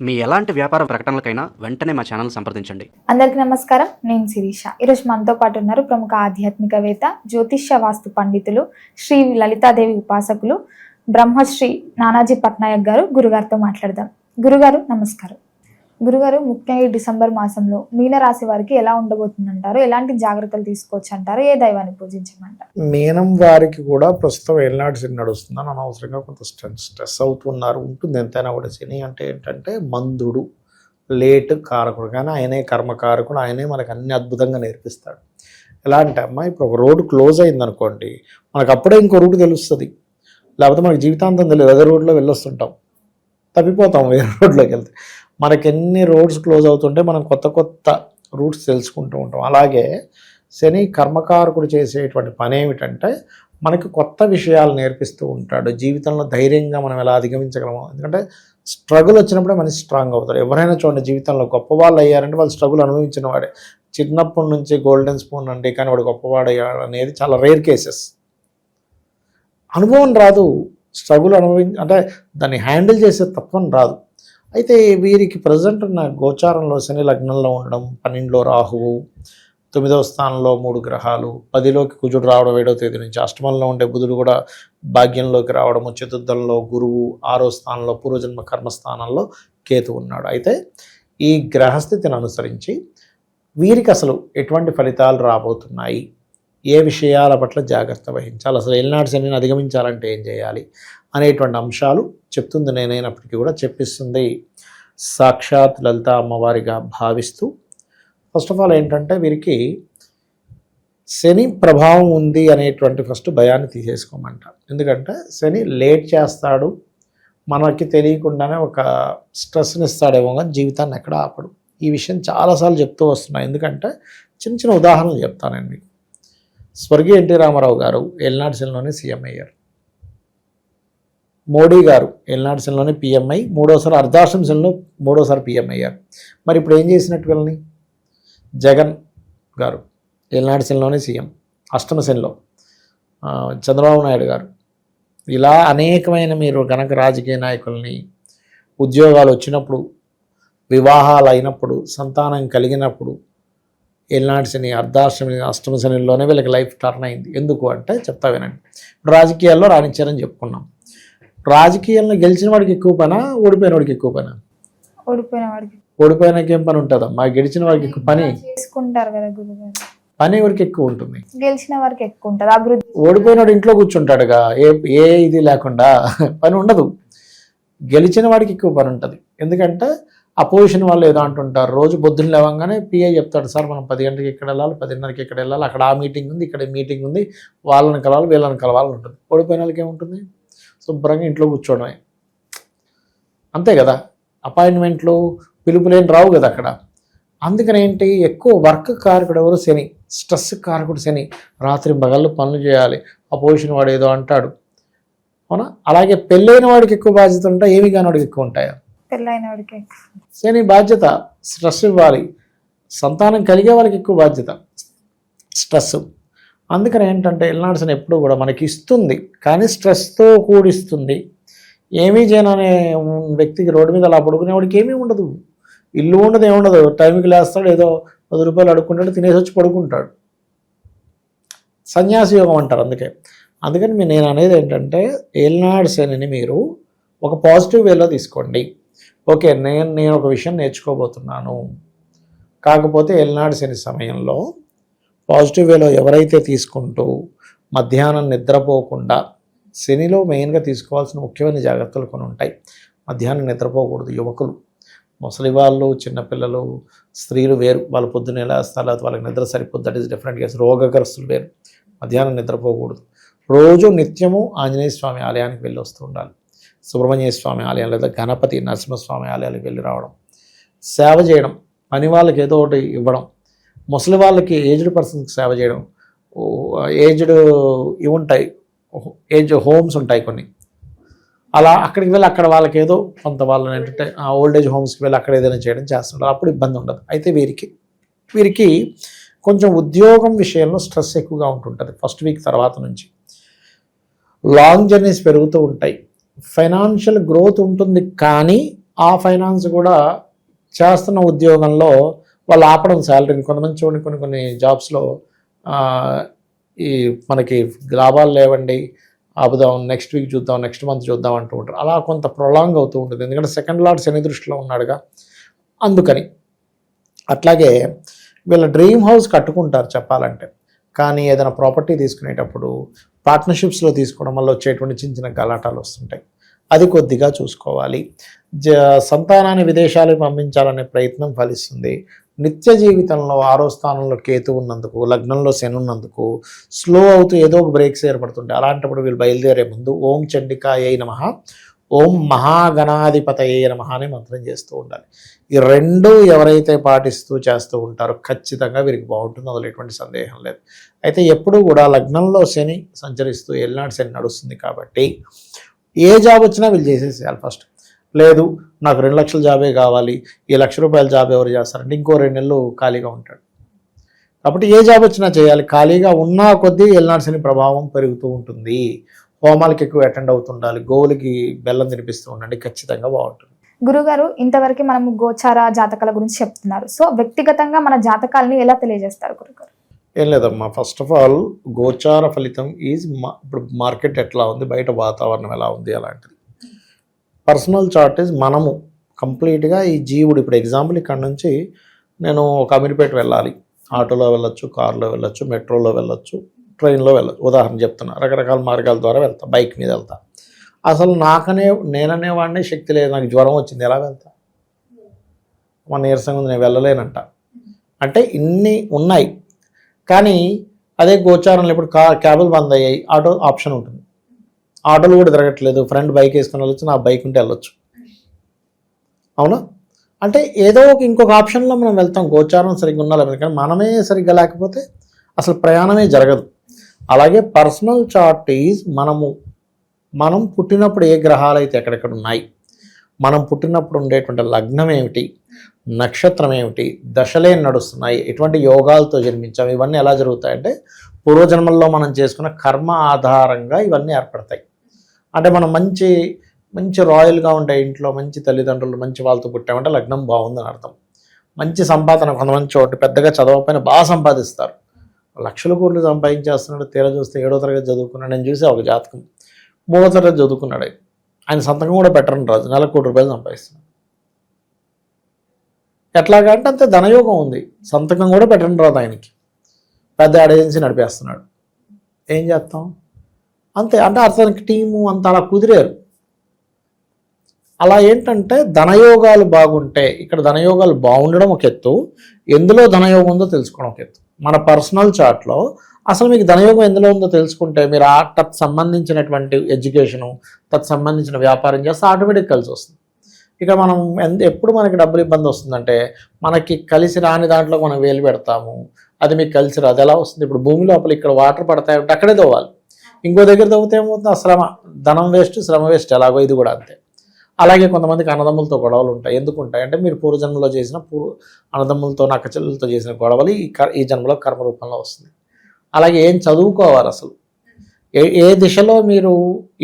మీ ఎలాంటి వ్యాపార ప్రకటనలకైనా వెంటనే మా ఛానల్ సంప్రదించండి. అందరికీ నమస్కారం. నేను శిరీష. ఈరోజు మనతో పాటు ఉన్నారు ప్రముఖ ఆధ్యాత్మికవేత్త, జ్యోతిష్య వాస్తు పండితులు, శ్రీ లలితాదేవి ఉపాసకులు, బ్రహ్మశ్రీ నానాజీ పట్నాయక్ గారు. గురుగారితో మాట్లాడదాం. గురుగారు నమస్కారం. గురుగారు, ముఖ్యంగా ఈ డిసెంబర్ మాసంలో మీనరాశి వారికి ఎలా ఉండబోతుందంటారు? ఎలాంటి జాగ్రత్తలు తీసుకోవచ్చు అంటారు? ఏ దైవాన్ని పూజించమంటారు? మీనం వారికి కూడా ప్రస్తుతం ఏళ్ళనాటి శని నడుస్తుందని అనవసరంగా కొంత స్ట్రెస్ అవుతున్నారు. ఉంటుంది ఎంతైనా కూడా. శని అంటే ఏంటంటే మందుడు, లేట్ కారకుడు, కానీ ఆయనే కర్మకారకుడు, ఆయనే మనకు అన్ని అద్భుతంగా నేర్పిస్తాడు. ఎలా అంటే అమ్మ, ఇప్పుడు ఒక రోడ్డు క్లోజ్ అయిందనుకోండి, మనకు అప్పుడే ఇంకో రూట్ తెలుస్తుంది. లేకపోతే మనకి జీవితాంతం తెలియదు, అదే రోడ్లో వెళ్ళొస్తుంటాం, తప్పిపోతాం వేరే రోడ్లోకి వెళ్తే. మనకి ఎన్ని రోడ్స్ క్లోజ్ అవుతుంటే మనం కొత్త కొత్త రూట్స్ తెలుసుకుంటూ ఉంటాం. అలాగే శని కర్మకారకుడు చేసేటువంటి పని ఏమిటంటే మనకి కొత్త విషయాలు నేర్పిస్తూ ఉంటాడు. జీవితంలో ధైర్యంగా మనం ఎలా అధిగమించగలము. ఎందుకంటే స్ట్రగుల్ వచ్చినప్పుడే మనిషి స్ట్రాంగ్ అవుతాడు. ఎవరైనా చూడండి, జీవితంలో గొప్పవాళ్ళు అయ్యారంటే వాళ్ళు స్ట్రగుల్ అనుభవించిన వాడే. చిన్నప్పటి నుంచి గోల్డెన్ స్పూన్ అండి, కానీ వాడు గొప్పవాడు అయ్యాడు అనేది చాలా రేర్ కేసెస్. అనుభవం రాదు, స్ట్రగుల్ అంటే దాన్ని హ్యాండిల్ చేసే తత్వం రాదు. అయితే వీరికి ప్రజెంట్ ఉన్న గోచారంలో శని లగ్నంలో ఉండడం, 12లో రాహువు, 9వ స్థానంలో 3 గ్రహాలు, 10లోకి కుజుడు రావడం 7వ తేదీ నుంచి, అష్టమంలో ఉండే బుధుడు కూడా భాగ్యంలోకి రావడము, చతుర్థంలో గురువు, 6వ స్థానంలో పూర్వజన్మ కర్మస్థానంలో కేతు ఉన్నాడు. అయితే ఈ గ్రహస్థితిని అనుసరించి వీరికి అసలు ఎటువంటి ఫలితాలు రాబోతున్నాయి, ఏ విషయాల పట్ల జాగ్రత్త వహించాలి, అసలు ఏళ్ళనాటి శనిని అధిగమించాలంటే ఏం చేయాలి అనేటువంటి అంశాలు చెప్తుంది నేనైనప్పటికీ కూడా చెప్పిస్తుంది సాక్షాత్ లలిత అమ్మవారిగా భావిస్తూ. ఫస్ట్ ఆఫ్ ఆల్ ఏంటంటే వీరికి శని ప్రభావం ఉంది అనేటువంటి ఫస్ట్ భయాన్ని తీసేసుకోమంట. ఎందుకంటే శని లేట్ చేస్తాడు, మనకి తెలియకుండానే ఒక స్ట్రెస్ని ఇస్తాడేమో, కానీ జీవితాన్ని ఎక్కడ ఆపడు. ఈ విషయం చాలాసార్లు చెప్తూ వస్తున్నాయి. ఎందుకంటే చిన్న చిన్న ఉదాహరణలు చెప్తానండి మీకు. స్వర్గీయ ఎన్టీ రామారావు గారు ఏళ్ళనాటి శనిలోనే సీఎం అయ్యారు. మోడీ గారు ఏళ్ళనాటి శనిలోనే పీఎం అయ్యి 3వసారి అర్ధాష్టమ శనిలో 3వసారి పీఎం అయ్యారు. మరి ఇప్పుడు ఏం చేసినట్టు వీళ్ళని? జగన్ గారు ఏళ్ళనాటి శనిలోనే సీఎం, అష్టమ శనిలో చంద్రబాబు నాయుడు గారు. ఇలా అనేకమైన మీరు కనుక రాజకీయ నాయకుల్ని, ఉద్యోగాలు వచ్చినప్పుడు, వివాహాలు అయినప్పుడు, సంతానం కలిగినప్పుడు ఏళ్ళనాటి శని, అర్ధాష్టమి, అష్టమ శనిలోనే వీళ్ళకి లైఫ్ టర్న్ అయింది. ఎందుకు అంటే చెప్తా వినండి. రాజకీయాల్లో రాణించారని చెప్పుకున్నాం. రాజకీయాల్లో గెలిచిన వాడికి ఎక్కువ పనా, ఓడిపోయిన వాడికి ఎక్కువ పనా? ఓడిపోయినాకి ఏం పని ఉంటుందా? మా గెలిచిన వాడికి ఎక్కువ పని చేసుకుంటారు కదా గురుగారు. పని ఎవరికి ఎక్కువ ఉంటుంది? గెలిచిన వారికి ఎక్కువ ఉంటుంది. అభివృద్ధి. ఓడిపోయినవాడు ఇంట్లో కూర్చుంటాడుగా, ఏ ఇది లేకుండా, పని ఉండదు. గెలిచిన వాడికి ఎక్కువ పని ఉంటుంది. ఎందుకంటే అపోజిషన్ వాళ్ళు ఏదో అంటుంటారు. రోజు పొద్దున్న లేవగానే పిఐ చెప్తాడు, సార్ మనం 10 గంటలకు ఇక్కడ వెళ్ళాలి, 10:30కి ఇక్కడ వెళ్ళాలి, అక్కడ ఆ మీటింగ్ ఉంది, ఇక్కడ మీటింగ్ ఉంది, వాళ్ళని కలవాలి, వీళ్ళని కలవాలని ఉంటుంది. ఓడిపోయిన వాళ్ళకి ఏముంటుంది? శుభ్రంగా ఇంట్లో కూర్చోవడమే. అంతే కదా. అపాయింట్మెంట్లు, పిలుపులేని రావు కదా అక్కడ. అందుకని ఏంటి, ఎక్కువ వర్క్ కారకుడు ఎవరు? శని. స్ట్రెస్ కారకుడు శని. రాత్రి పగళ్ళు పనులు చేయాలి, అపోజిషన్ వాడు ఏదో అంటాడు, అవునా? అలాగే పెళ్ళైన వాడికి ఎక్కువ బాధ్యత ఉంటాయి, ఏమి కాని వాడికి ఎక్కువ ఉంటాయా? పెళ్ళైన వాడికి శని బాధ్యత, స్ట్రెస్ ఇవ్వాలి. సంతానం కలిగే వాళ్ళకి ఎక్కువ బాధ్యత, స్ట్రెస్. అందుకని ఏంటంటే ఏళ్ళనాటి శని ఎప్పుడు కూడా మనకి ఇస్తుంది, కానీ స్ట్రెస్తో కూడిస్తుంది. ఏమీ చేయననే వ్యక్తికి రోడ్డు మీద అలా పడుకునేవాడికి ఏమీ ఉండదు, ఇల్లు ఉండదు, ఏముండదు. టైంకి లేస్తాడు, ఏదో 10 రూపాయలు అడుక్కుంటాడు, తినేసి వచ్చి పడుకుంటాడు. సన్యాసి యోగం అంటారు. అందుకని నేను అనేది ఏంటంటే ఏళ్ళనాటి శనిని మీరు ఒక పాజిటివ్ వేలో తీసుకోండి. ఓకే, నేను ఒక విషయం నేర్చుకోబోతున్నాను, కాకపోతే ఏళ్ళనాటి శని సమయంలో పాజిటివ్ వేలో ఎవరైతే తీసుకుంటూ మధ్యాహ్నం నిద్రపోకుండా, శనిలో మెయిన్గా తీసుకోవాల్సిన ముఖ్యమైన జాగ్రత్తలు కొన్ని ఉంటాయి. మధ్యాహ్నం నిద్రపోకూడదు. యువకులు, ముసలి వాళ్ళు, చిన్నపిల్లలు, స్త్రీలు వేరు. వాళ్ళు పొద్దున్న లేస్తారు, లేకపోతే వాళ్ళకి నిద్ర సరిపోద్ది, దట్ ఈస్ డిఫరెంట్ కేసు. రోగగ్రస్తులు వేరు. మధ్యాహ్నం నిద్రపోకూడదు. రోజు నిత్యము ఆంజనేయ స్వామి ఆలయానికి వెళ్ళి వస్తూ ఉండాలి. సుబ్రహ్మణ్య స్వామి ఆలయం లేదా గణపతి నరసింహస్వామి ఆలయాలకు వెళ్ళి రావడం. సేవ చేయడం, పని వాళ్ళకి ఏదో ఒకటి ఇవ్వడం. ముసలి వాళ్ళకి, ఏజ్డ్ పర్సన్స్కి సేవ చేయడం. ఏజ్డ్ ఇవి ఉంటాయి, ఏజ్ హోమ్స్ ఉంటాయి కొన్ని, అలా అక్కడికి వెళ్ళి అక్కడ వాళ్ళకి ఏదో కొంత వాళ్ళని ఏంటంటే ఓల్డ్ ఏజ్ హోమ్స్కి వెళ్ళి అక్కడ ఏదైనా చేయడం చేస్తుంటారు. అప్పుడు ఇబ్బంది ఉండదు. అయితే వీరికి కొంచెం ఉద్యోగం విషయంలో స్ట్రెస్ ఎక్కువగా ఉంటుంటుంది ఫస్ట్ వీక్ తర్వాత నుంచి. లాంగ్ జర్నీస్ పెరుగుతూ ఉంటాయి. ఫైనాన్షియల్ గ్రోత్ ఉంటుంది, కానీ ఆ ఫైనాన్స్ కూడా చేస్తున్న ఉద్యోగంలో వాళ్ళు ఆపడం శాలరీని. కొంతమంది చూడండి కొన్ని జాబ్స్లో ఈ మనకి లాభాలు లేవండి, ఆపుదాం, నెక్స్ట్ వీక్ చూద్దాం, నెక్స్ట్ మంత్ చూద్దాం అంటూ ఉంటారు. అలా కొంత ప్రొలాంగ్ అవుతూ ఉంటుంది, ఎందుకంటే సెకండ్ లార్డ్ శని దృష్టిలో ఉన్నాడుగా, అందుకని. అట్లాగే వీళ్ళ డ్రీమ్ హౌస్ కట్టుకుంటారు చెప్పాలంటే, కానీ ఏదైనా ప్రాపర్టీ తీసుకునేటప్పుడు పార్ట్నర్షిప్స్లో తీసుకోవడం వల్ల వచ్చేటువంటి చిన్న గలాటాలు వస్తుంటాయి. అది కొద్దిగా చూసుకోవాలి. సంతానాన్ని విదేశాలకు పంపించాలనే ప్రయత్నం ఫలిస్తుంది. నిత్య జీవితంలో 6వ స్థానంలో కేతు ఉన్నందుకు, లగ్నంలో శని ఉన్నందుకు స్లో అవుతూ ఏదో ఒక బ్రేక్స్ ఏర్పడుతుంటాయి. అలాంటప్పుడు వీళ్ళు బయలుదేరే ముందు ఓం చండికాయై నమః, ఓం మహాగణాధిపతయే నమః అని మంత్రం చేస్తూ ఉండాలి. ఈ రెండు ఎవరైతే పాటిస్తూ చేస్తూ ఉంటారో ఖచ్చితంగా వీరికి బాగుంటుంది, అందులో ఎటువంటి సందేహం లేదు. అయితే ఎప్పుడూ కూడా లగ్నంలో శని సంచరిస్తూ ఏలినాడు శని నడుస్తుంది కాబట్టి ఏ జాబ్ వచ్చినా వీళ్ళు చేసేసేయాలి ఫస్ట్. లేదు నాకు 2 లక్షల జాబే కావాలి, ఈ ₹1,00,000 జాబ్ ఎవరు చేస్తారంటే ఇంకో 2 నెలలు ఖాళీగా ఉంటాడు. కాబట్టి ఏ జాబ్ వచ్చినా చేయాలి. ఖాళీగా ఉన్న కొద్దీ ఏలినాడు శని ప్రభావం పెరుగుతూ ఉంటుంది. హోమాలకి ఎక్కువ అటెండ్ అవుతుండాలి, గోవులకి బెల్లం తినిపిస్తూ ఉండండి, ఖచ్చితంగా బాగుంటుంది. గురుగారు, ఇంతవరకు మనము గోచార జాతకాల గురించి చెప్తున్నారు. సో వ్యక్తిగతంగా మన జాతకాలని ఎలా తెలియజేస్తారు గురుగారు? ఏం లేదమ్మా, ఫస్ట్ ఆఫ్ ఆల్ గోచార ఫలితం ఈజ్ ఇప్పుడు మార్కెట్ ఎట్లా ఉంది, బయట వాతావరణం ఎలా ఉంది అలాంటిది. పర్సనల్ చార్ట్ ఈజ్ మనము కంప్లీట్గా ఈ జీవుడు. ఇప్పుడు ఎగ్జాంపుల్ ఇక్కడ నుంచి నేను ఒక అమీర్పేట వెళ్ళాలి, ఆటోలో వెళ్ళొచ్చు, కారులో వెళ్ళొచ్చు, మెట్రోలో వెళ్ళొచ్చు, ట్రైన్లో వెళ్ళొచ్చు, ఉదాహరణ చెప్తున్నా. రకరకాల మార్గాల ద్వారా వెళ్తా, బైక్ మీద వెళ్తా. అసలు నేననేవాడిని శక్తి లేదు, నాకు జ్వరం వచ్చింది, ఎలా వెళ్తా? మన నీరసంగా ఉంది, నేను వెళ్ళలేనంట. అంటే ఇన్ని ఉన్నాయి. కానీ అదే గోచారంలో ఇప్పుడు క్యాబులు బంద్ అయ్యాయి, ఆటో ఆప్షన్ ఉంటుంది. ఆటోలు కూడా తిరగట్లేదు, ఫ్రెండ్ బైక్ వేసుకొని వెళ్ళొచ్చు, నా బైక్ ఉంటే వెళ్ళొచ్చు, అవునా? అంటే ఏదో ఇంకొక ఆప్షన్లో మనం వెళ్తాం, గోచారం సరిగ్గా ఉండాలి. కానీ మనమే సరిగ్గా లేకపోతే అసలు ప్రయాణమే జరగదు. అలాగే పర్సనల్ చార్ట్ ఈజ్ మనం పుట్టినప్పుడు ఏ గ్రహాలు అయితే ఎక్కడెక్కడ ఉన్నాయి, మనం పుట్టినప్పుడు ఉండేటువంటి లగ్నం ఏమిటి, నక్షత్రం ఏమిటి, దశలే నడుస్తున్నాయి, ఎటువంటి యోగాలతో జన్మించాం, ఇవన్నీ ఎలా జరుగుతాయంటే పూర్వజన్మల్లో మనం చేసుకున్న కర్మ ఆధారంగా ఇవన్నీ ఏర్పడతాయి. అంటే మనం మంచి రాయల్గా ఉంటాయి ఇంట్లో, మంచి తల్లిదండ్రులు, మంచి వాళ్ళతో పుట్టామంటే లగ్నం బాగుందని అర్థం. మంచి సంపాదన, కొంతమంది చోటు పెద్దగా చదవకపోయినా బాగా సంపాదిస్తారు, లక్షల కోట్లు సంపాదించేస్తున్నాడు. తీరా చూస్తే 7వ తరగతి చదువుకున్నాడు. నేను చూసే ఒక జాతకం 3వ తరగతి చదువుకున్నాడు. ఆయన సంతకం కూడా పెట్టరని రాజు, నెలకు ₹1,00,00,000 సంపాదిస్తున్నాడు. ఎట్లాగంటే అంతే ధనయోగం ఉంది, సంతకం కూడా పెట్టరని రాదు ఆయనకి, పెద్ద ఏజెన్సీ నడిపేస్తున్నాడు. ఏం చేస్తాం? అంతే. అంటే అతనికి టీము అంతా అలా కుదిరారు. అలా ఏంటంటే ధనయోగాలు బాగుంటే, ఇక్కడ ధనయోగాలు బాగుండడం ఒక ఎత్తు, ఎందులో ధనయోగం ఉందో తెలుసుకోవడం ఒక ఎత్తు. మన పర్సనల్ చార్ట్లో అసలు మీకు ధనయోగం ఎందులో ఉందో తెలుసుకుంటే మీరు తత్ సంబంధించినటువంటి ఎడ్యుకేషను, తత్ సంబంధించిన వ్యాపారం చేస్తే ఆటోమేటిక్ కలిసి వస్తుంది. ఇక మనం ఎప్పుడు మనకి డబ్బులు ఇబ్బంది వస్తుందంటే మనకి కలిసి రాని దాంట్లో మనం వేలు పెడతాము, అది మీకు కలిసి రాదు. ఎలా వస్తుంది? ఇప్పుడు భూమి లోపల ఇక్కడ వాటర్ పడతాయంటే అక్కడే తవ్వాలి, ఇంకో దగ్గర తవ్వితే ఏమవుతుంది? శ్రమ, ధనం వేస్ట్, శ్రమ వేస్ట్. ఎలాగో ఇది కూడా అంతే. అలాగే కొంతమందికి అన్నదమ్ములతో గొడవలు ఉంటాయి. ఎందుకు ఉంటాయి అంటే మీరు పూర్వజన్మలో చేసిన అన్నదమ్ములతో నక్కచెల్లెలతో చేసిన గొడవలు ఈ జన్మలో కర్మ రూపంలో వస్తుంది. అలాగే ఏం చదువుకోవాలి అసలు, ఏ దిశలో మీరు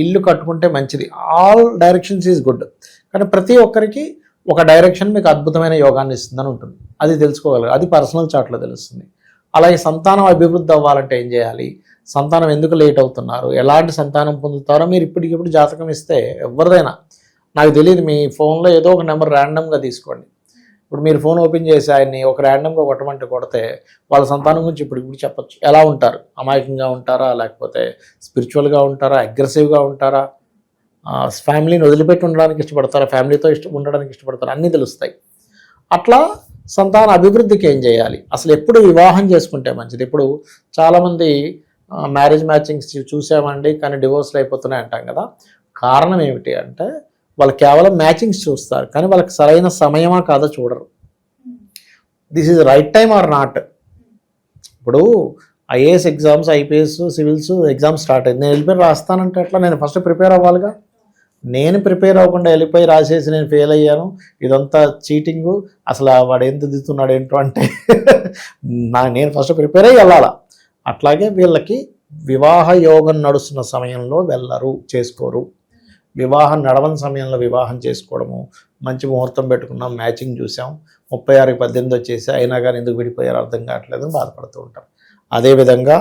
ఇల్లు కట్టుకుంటే మంచిది, ఆల్ డైరెక్షన్స్ ఈజ్ గుడ్. కానీ ప్రతి ఒక్కరికి ఒక డైరెక్షన్ మీకు అద్భుతమైన యోగాన్ని ఇస్తుందని ఉంటుంది, అది తెలుసుకోగలరు. అది పర్సనల్ చార్ట్లో తెలుస్తుంది. అలాగే సంతానం అభివృద్ధి అవ్వాలంటే ఏం చేయాలి, సంతానం ఎందుకు లేట్ అవుతున్నారు, ఎలాంటి సంతానం పొందుతారో మీరు ఇప్పటికిప్పుడు జాతకం ఇస్తే ఎవరిదైనా, నాకు తెలియదు, మీ ఫోన్లో ఏదో ఒక నెంబర్ ర్యాండమ్గా తీసుకోండి. ఇప్పుడు మీరు ఫోన్ ఓపెన్ చేసి ఆయన్ని ఒక ర్యాండమ్గా కొట్టమంటే కొడితే వాళ్ళ సంతానం గురించి ఇప్పుడు చెప్పచ్చు. ఎలా ఉంటారు, అమాయకంగా ఉంటారా, లేకపోతే స్పిరిచువల్గా ఉంటారా, అగ్రెసివ్గా ఉంటారా, ఫ్యామిలీని వదిలిపెట్టి ఉండడానికి ఇష్టపడతారా, ఫ్యామిలీతో ఉండడానికి ఇష్టపడతారా, అన్నీ తెలుస్తాయి. అట్లా సంతాన అభివృద్ధికి ఏం చేయాలి, అసలు ఎప్పుడు వివాహం చేసుకుంటే మంచిది. ఇప్పుడు చాలామంది మ్యారేజ్ మ్యాచింగ్స్ చూసామండి కానీ డివోర్స్లు అయిపోతున్నాయి అంటాం కదా. కారణం ఏమిటి అంటే వాళ్ళు కేవలం మ్యాచింగ్స్ చూస్తారు, కానీ వాళ్ళకి సరైన సమయమా కాదో చూడరు. This is right time or not. ఇప్పుడు IAS exams, IPS, civils exams start అయింది, నేను వెళ్ళిపోయి రాస్తానంటే ఎట్లా? నేను ఫస్ట్ ప్రిపేర్ అవ్వాలిగా. నేను ప్రిపేర్ అవ్వకుండా వెళ్ళిపోయి రాసేసి నేను ఫెయిల్ అయ్యాను, ఇదంతా చీటింగు, అసలు వాడు ఏం దిద్దుతున్నాడు ఏంటో అంటే నేను ఫస్ట్ ప్రిపేర్ అయ్యి వెళ్ళాలా. అట్లాగే వీళ్ళకి వివాహ యోగం నడుస్తున్న సమయంలో వెళ్ళరు, చేసుకోరు. వివాహం నడవని సమయంలో వివాహం చేసుకోవడము, మంచి ముహూర్తం పెట్టుకున్నాం, మ్యాచింగ్ చూసాం, 36కి 18 వచ్చేసి అయినా కానీ ఎందుకు విడిపోయారు అర్థం కావట్లేదు అని బాధపడుతూ ఉంటాం. అదేవిధంగా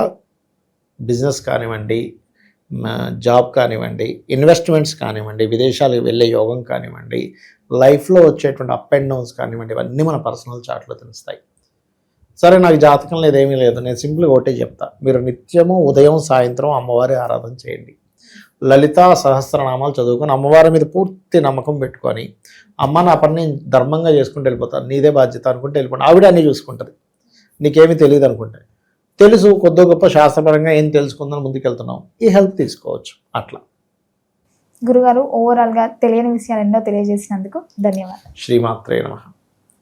బిజినెస్ కానివ్వండి, జాబ్ కానివ్వండి, ఇన్వెస్ట్మెంట్స్ కానివ్వండి, విదేశాలకు వెళ్ళే యోగం కానివ్వండి, లైఫ్లో వచ్చేటువంటి అప్ అండ్ డౌన్స్ కానివ్వండి, ఇవన్నీ మన పర్సనల్ చార్ట్లో తెలుస్తాయి. సరే నాకు జాతకం లేదు, ఏమీ లేదు, నేను సింపుల్గా ఒకటే చెప్తా, మీరు నిత్యము ఉదయం సాయంత్రం అమ్మవారి ఆరాధన చేయండి, లలితా సహస్రనామాలు చదువుకొని అమ్మవారి మీద పూర్తి నమ్మకం పెట్టుకొని, అమ్మ నా పని నేను ధర్మంగా చేసుకుంటూ వెళ్ళిపోతాను, నీదే బాధ్యత అనుకుంటే వెళ్ళిపోతాను, ఆవిడ అన్నీ చూసుకుంటుంది, నీకేమీ తెలియదు అనుకుంటే. తెలుసు కొద్ది గొప్ప శాస్త్రపరంగా ఏం తెలుసుకుందని ముందుకెళ్తున్నాం, ఈ హెల్ప్ తీసుకోవచ్చు. అట్లా గురుగారు ఓవరాల్గా తెలియని విషయాలు ఎన్నో తెలియజేసినందుకు ధన్యవాదాలు. శ్రీమాత్రే నమః.